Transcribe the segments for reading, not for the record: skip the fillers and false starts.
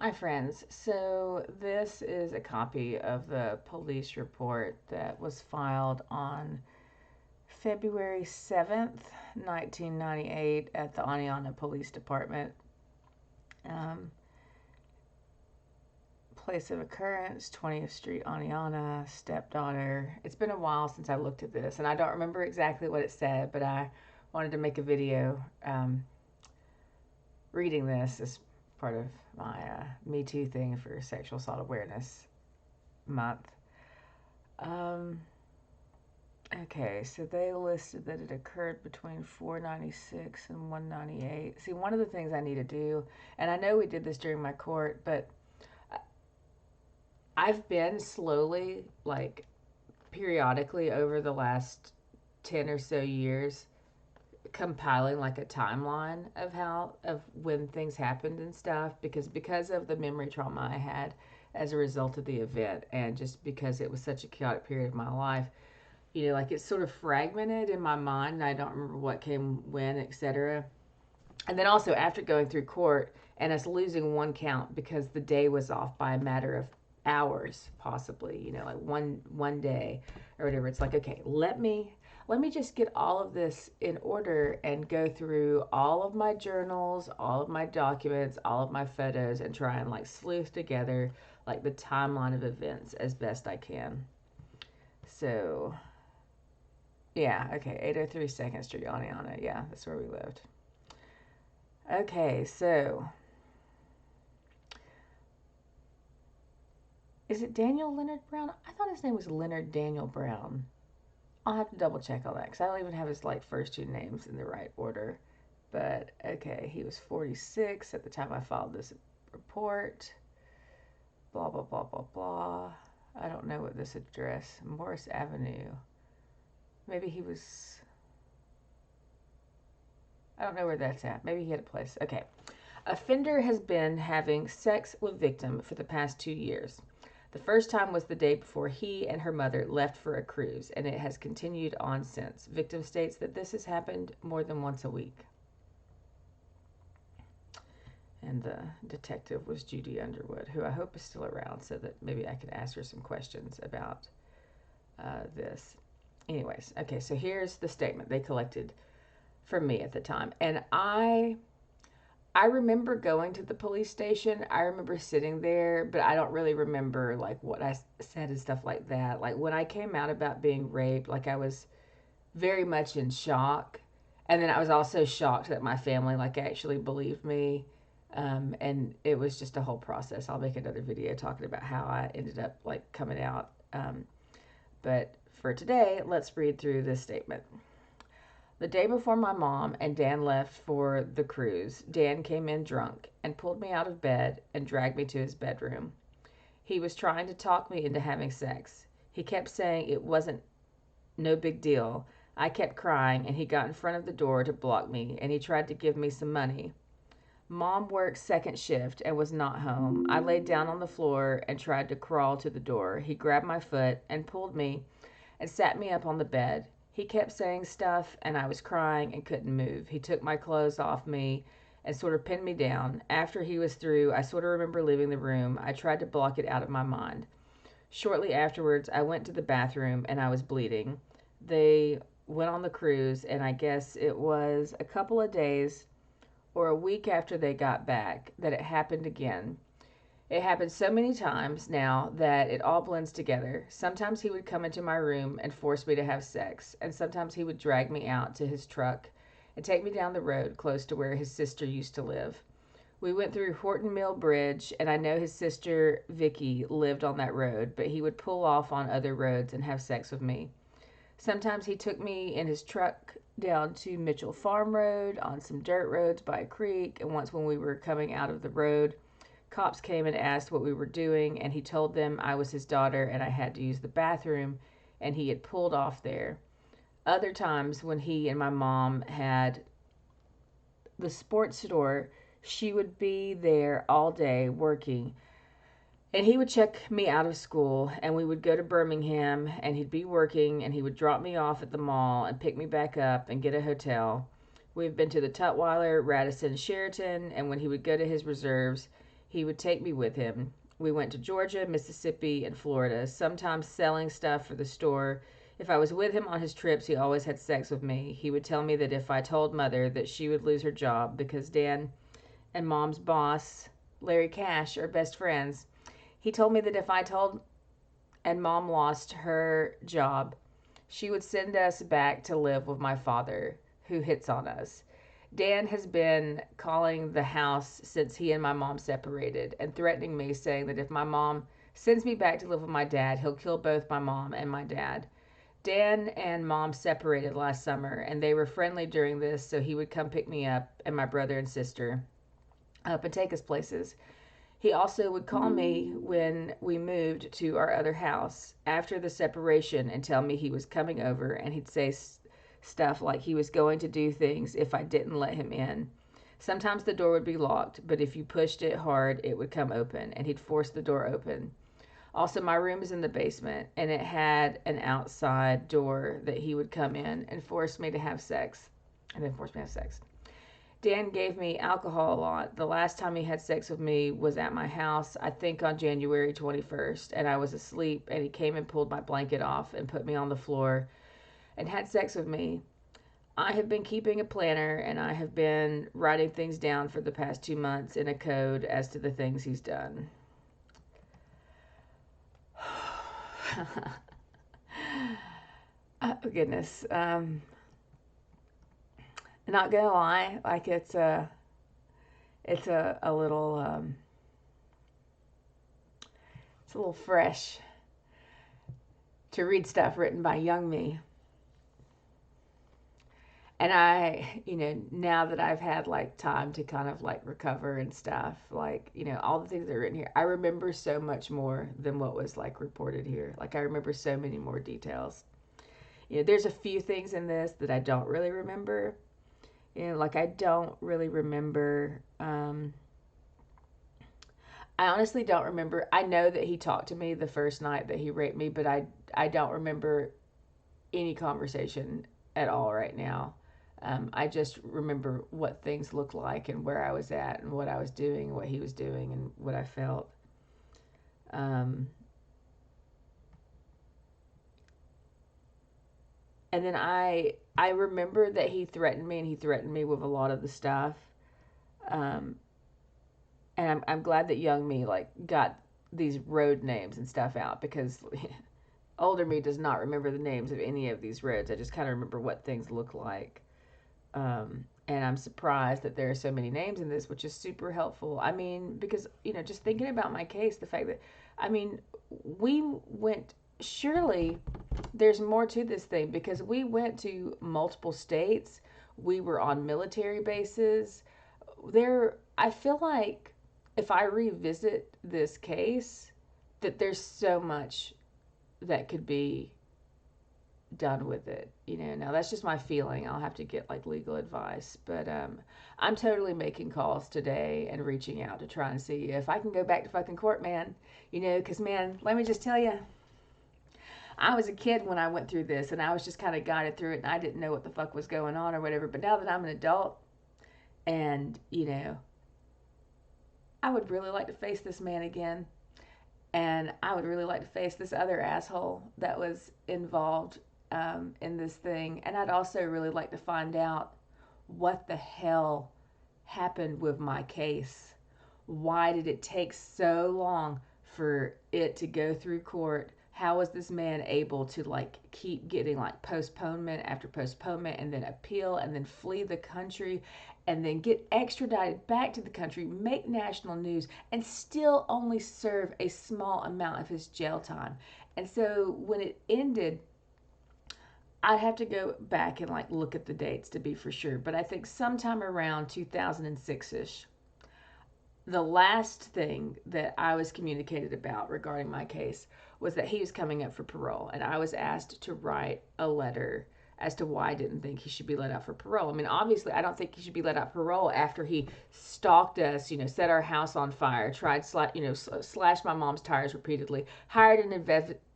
Hi, friends. So, this is a copy of the police report that was filed on February 7th, 1998, at the Aniana Police Department. Um, Place of occurrence 20th Street, Aniana, stepdaughter. It's been a while since I looked at this, and I don't remember exactly what it said, but I wanted to make a video reading this as part of my Me Too thing for Sexual Assault Awareness Month. Um, okay, so they listed that it occurred between 496 and 198. See, one of the things I need to do, and I know we did this during my court, but I've been slowly, like periodically over the last 10 or so years, compiling like a timeline of how, of when things happened and stuff, because of the memory trauma I had as a result of the event, and just because it was such a chaotic period of my life, like it's sort of fragmented in my mind and I don't remember what came when, etc. And then also after going through court and us losing one count because the day was off by a matter of hours, possibly, like one day or whatever. It's like, okay, let me just get all of this in order and go through all of my journals, all of my documents, all of my photos, and try and like sleuth together like the timeline of events as best I can. So yeah, okay, 803 2nd Street, Aniana. Yeah, that's where we lived. Okay, so is it Daniel Leonard Brown? I thought his name was Leonard Daniel Brown. I'll have to double check all that because I don't even have his like first two names in the right order. But okay, he was 46 at the time I filed this report. Blah blah blah blah blah. I don't know what this address, Morris Avenue. Maybe he was. I don't know where that's at. Maybe he had a place. Okay. Offender has been having sex with victim for the past 2 years. The first time was the day before he and her mother left for a cruise, and it has continued on since. Victim states that this has happened more than once a week. And the detective was Judy Underwood, who I hope is still around so that maybe I can ask her some questions about this. Anyways, okay, so here's the statement they collected from me at the time. And I remember going to the police station. I remember sitting there, but I don't really remember like what I said and stuff like that. Like when I came out about being raped, like I was very much in shock. And then I was also shocked that my family like actually believed me. And it was just a whole process. I'll make another video talking about how I ended up like coming out. But for today, let's read through this statement. The day before my mom and Dan left for the cruise, Dan came in drunk and pulled me out of bed and dragged me to his bedroom. He was trying to talk me into having sex. He kept saying it wasn't no big deal. I kept crying and he got in front of the door to block me and he tried to give me some money. Mom worked second shift and was not home. I laid down on the floor and tried to crawl to the door. He grabbed my foot and pulled me and sat me up on the bed. He kept saying stuff, and I was crying and couldn't move. He took my clothes off me and sort of pinned me down. After he was through, I sort of remember leaving the room. I tried to block it out of my mind. Shortly afterwards, I went to the bathroom and I was bleeding. They went on the cruise, and I guess it was a couple of days or a week after they got back that it happened again. It happened so many times now that it all blends together. Sometimes he would come into my room and force me to have sex, and sometimes he would drag me out to his truck and take me down the road close to where his sister used to live. We went through Horton Mill Bridge, and I know his sister Vicky lived on that road, but he would pull off on other roads and have sex with me. Sometimes he took me in his truck down to Mitchell Farm Road on some dirt roads by a creek, and once when we were coming out of the road, cops came and asked what we were doing, and he told them I was his daughter and I had to use the bathroom, and he had pulled off there. Other times when he and my mom had the sports store, she would be there all day working. And he would check me out of school, and we would go to Birmingham, and he'd be working, and he would drop me off at the mall and pick me back up and get a hotel. We've been to the Tutwiler, Radisson, Sheraton, and when he would go to his reserves, He would take me with him. We went to Georgia, Mississippi, and Florida, sometimes selling stuff for the store. If I was with him on his trips, he always had sex with me. He would tell me that if I told Mother, that she would lose her job because Dan and Mom's boss, Larry Cash, are best friends. He told me that if I told and Mom lost her job, she would send us back to live with my father, who hits on us. Dan has been calling the house since he and my mom separated and threatening me, saying that if my mom sends me back to live with my dad, he'll kill both my mom and my dad. Dan and Mom separated last summer, and they were friendly during this, so he would come pick me up and my brother and sister up and take us places. He also would call me when we moved to our other house after the separation and tell me he was coming over, and he'd say stuff like he was going to do things if I didn't let him in. Sometimes the door would be locked, but if you pushed it hard, it would come open, and he'd force the door open. Also, my room is in the basement, and it had an outside door that he would come in and force me to have sex, and then force me to have sex. Dan gave me alcohol a lot. The last time he had sex with me was at my house, I think on January 21st, and I was asleep, and he came and pulled my blanket off and put me on the floor and had sex with me. I have been keeping a planner, and I have been writing things down for the past 2 months in a code as to the things he's done. Oh, goodness. Not gonna lie, like it's a little it's a little fresh to read stuff written by young me. And now that I've had like time to kind of like recover and stuff, like, all the things that are written here, I remember so much more than what was like reported here. Like, I remember so many more details. There's a few things in this that I don't really remember. Like, I don't really remember. I honestly don't remember. I know that he talked to me the first night that he raped me, but I don't remember any conversation at all right now. I just remember what things looked like and where I was at and what I was doing, what he was doing, and what I felt. Um, and then I remember that he threatened me, and he threatened me with a lot of the stuff. Um, and I'm glad that young me like got these road names and stuff out, because older me does not remember the names of any of these roads. I just kind of remember what things look like. And I'm surprised that there are so many names in this, which is super helpful. I mean, because, just thinking about my case, the fact that, I mean, we went, surely there's more to this thing, because we went to multiple states. We were on military bases. I feel like if I revisit this case, that there's so much that could be done with it. Now that's just my feeling. I'll have to get like legal advice, but I'm totally making calls today and reaching out to try and see if I can go back to fucking court, man. Because, man, let me just tell you, I was a kid when I went through this, and I was just kind of guided through it, and I didn't know what the fuck was going on or whatever. But now that I'm an adult, and I would really like to face this man again, and I would really like to face this other asshole that was involved in this thing. And I'd also really like to find out what the hell happened with my case. Why did it take so long for it to go through court? How was this man able to like keep getting like postponement after postponement, and then appeal, and then flee the country, and then get extradited back to the country, make national news, and still only serve a small amount of his jail time? And so when it ended, I have to go back and like look at the dates to be for sure, but I think sometime around 2006ish, the last thing that I was communicated about regarding my case was that he was coming up for parole, and I was asked to write a letter as to why I didn't think he should be let out for parole. I mean, obviously, I don't think he should be let out for parole after he stalked us, set our house on fire, tried, slashed my mom's tires repeatedly, hired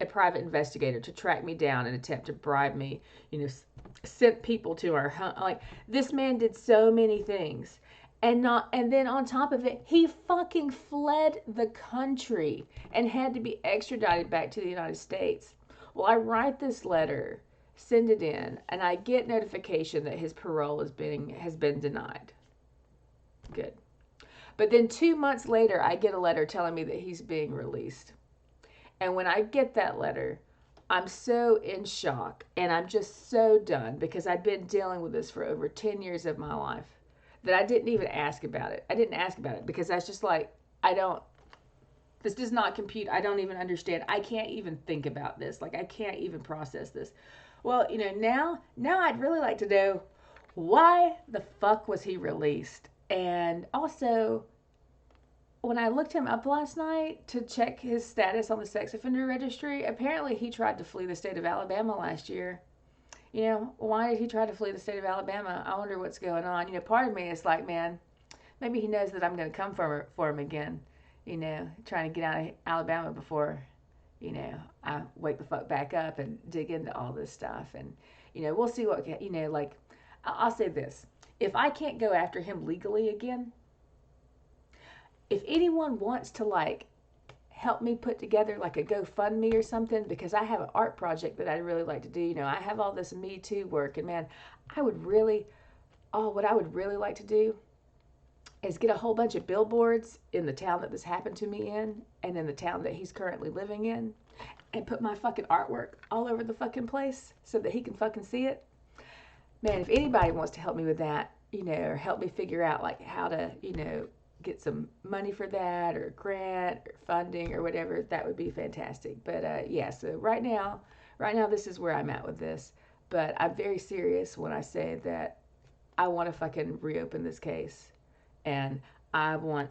a private investigator to track me down and attempt to bribe me, sent people to our home. Like, this man did so many things. And then on top of it, he fucking fled the country and had to be extradited back to the United States. Well, I write this letter, send it in, and I get notification that his parole has been denied. Good. But then 2 months later, I get a letter telling me that he's being released. And when I get that letter, I'm so in shock and I'm just so done because I'd been dealing with this for over 10 years of my life that I didn't even ask about it. I didn't ask about it because I was just like, this does not compute. I don't even understand. I can't even think about this. Like, I can't even process this. Well, now I'd really like to know, why the fuck was he released? And also, when I looked him up last night to check his status on the sex offender registry, apparently he tried to flee the state of Alabama last year. Why did he try to flee the state of Alabama? I wonder what's going on. Part of me is like, man, maybe he knows that I'm going to come for him again. Trying to get out of Alabama before, I wake the fuck back up and dig into all this stuff. And, we'll see what, like, I'll say this. If I can't go after him legally again, if anyone wants to, like, help me put together like a GoFundMe or something, because I have an art project that I'd really like to do. I have all this Me Too work, and man, what I would really like to do is get a whole bunch of billboards in the town that this happened to me in, and in the town that he's currently living in, and put my fucking artwork all over the fucking place so that he can fucking see it. Man, if anybody wants to help me with that, or help me figure out like how to, get some money for that, or grant or funding or whatever, that would be fantastic. But yeah, so right now this is where I'm at with this. But I'm very serious when I say that I want to fucking reopen this case, and I want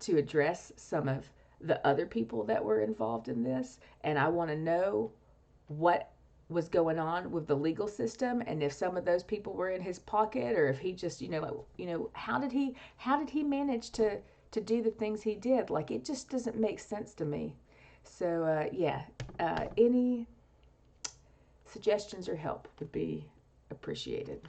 to address some of the other people that were involved in this, and I want to know what was going on with the legal system, and if some of those people were in his pocket, or if he just how did he manage to do the things he did. Like, it just doesn't make sense to me. So yeah, any suggestions or help would be appreciated.